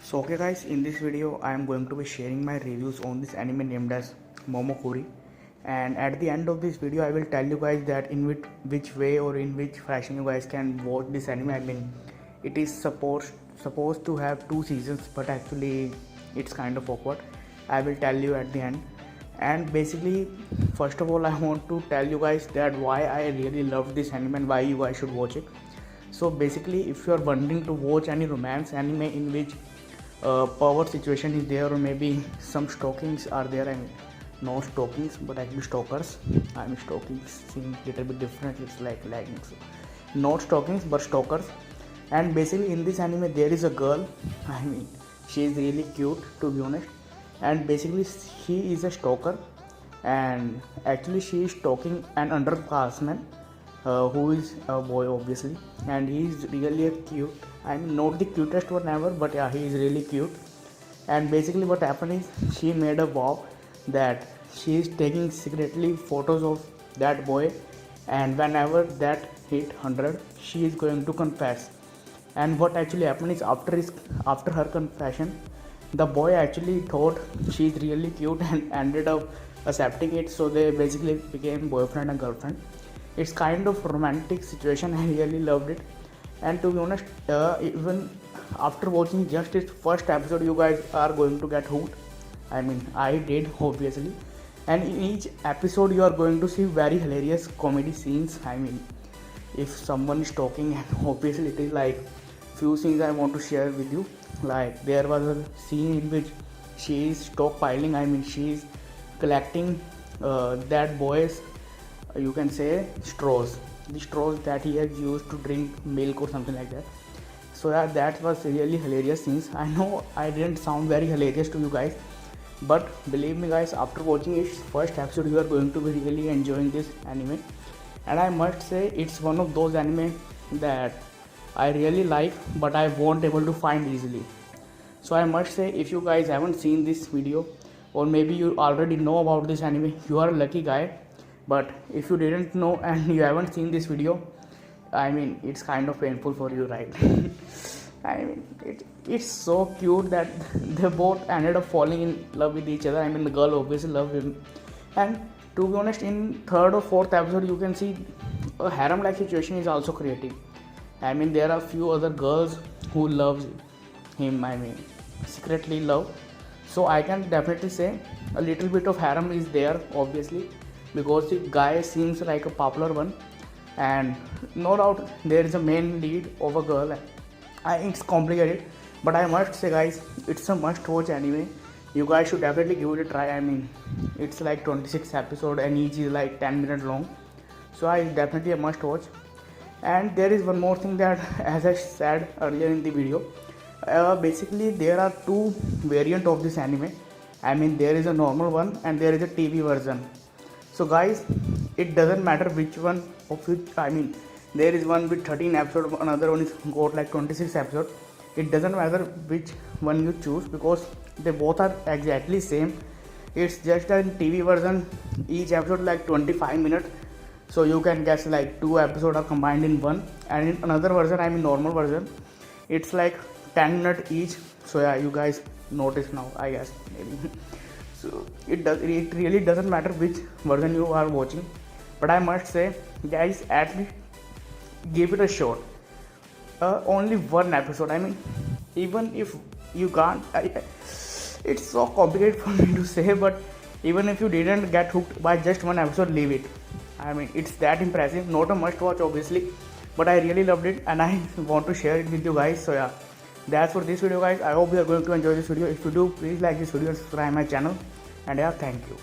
So okay guys, in this video I am going to be sharing my reviews on this anime named as Momokuri, and at the end of this video I will tell you guys that in which way or in which fashion you guys can watch this anime. I mean, it is supposed to have 2 seasons, but actually it's kind of awkward. I will tell you at the end. And basically, first of all, I want to tell you guys that why I really love this anime and why you guys should watch it. So basically, if you are wanting to watch any romance anime in which power situation is there, or maybe some stalkings are there. I mean, no stalkings, but actually stalkers. I mean, stalkings seem little bit different. It's like lagging. So, not stalkings, but stalkers. And basically, in this anime, there is a girl. I mean, she is really cute, to be honest. And basically, she is a stalker, and actually, she is stalking an underclassman who is a boy, obviously, and he is really a cute. I mean, not the cutest one ever, but yeah, he is really cute. And basically, what happened is she made a vow that she is taking secretly photos of that boy, and whenever that hit 100, she is going to confess. And what actually happened is after her confession, the boy actually thought she is really cute and ended up accepting it. So they basically became boyfriend and girlfriend. It's kind of romantic situation. I really loved it. And to be honest, even after watching just its first episode, you guys are going to get hooked. I mean, I did, obviously. And in each episode you are going to see very hilarious comedy scenes. I mean, if someone is talking, and obviously it is like few scenes I want to share with you. Like, there was a scene in which she is stockpiling. I mean, she is collecting that boy's, you can say, straws, the straws that he has used to drink milk or something like that. So yeah, that was really hilarious scenes. I know I didn't sound very hilarious to you guys, but believe me guys, after watching its first episode, you are going to be really enjoying this anime. And I must say, it's one of those anime that I really like, but I won't able to find easily. So I must say, if you guys haven't seen this video, or maybe you already know about this anime, you are a lucky guy. But if you didn't know and you haven't seen this video, I mean, it's kind of painful for you, right? I mean, it's so cute that they both ended up falling in love with each other. I mean, the girl obviously loved him. And to be honest, in third or fourth episode, you can see a harem-like situation is also created. I mean, there are few other girls who loves him. I mean, secretly love. So I can definitely say a little bit of harem is there, obviously, because the guy seems like a popular one, and no doubt there is a main lead of a girl. It's complicated, but I must say guys, it's a must watch anime. You guys should definitely give it a try. I mean, it's like 26 episodes and each is like 10 minutes long, so it's definitely a must watch. And there is one more thing that as I said earlier in the video, basically there are two variants of this anime. I mean, there is a normal one and there is a TV version. So guys, it doesn't matter which one of which. I mean, there is one with 13 episodes, another one is got like 26 episodes. It doesn't matter which one you choose, because they both are exactly same. It's just a TV version, each episode like 25 minutes. So you can guess like 2 episodes are combined in one. And in another version, I mean normal version, it's like 10 minutes each. So yeah, you guys notice now, I guess, maybe. So it really doesn't matter which version you are watching, but I must say guys, at least give it a shot. Only one episode. I mean, even if you can't, it's so complicated for me to say, but even if you didn't get hooked by just one episode, leave it. I mean, it's that impressive. Not a must watch obviously, but I really loved it and I want to share it with you guys. So yeah, that's for this video guys. I hope you are going to enjoy this video. If you do, please like this video and subscribe my channel. And yeah, thank you.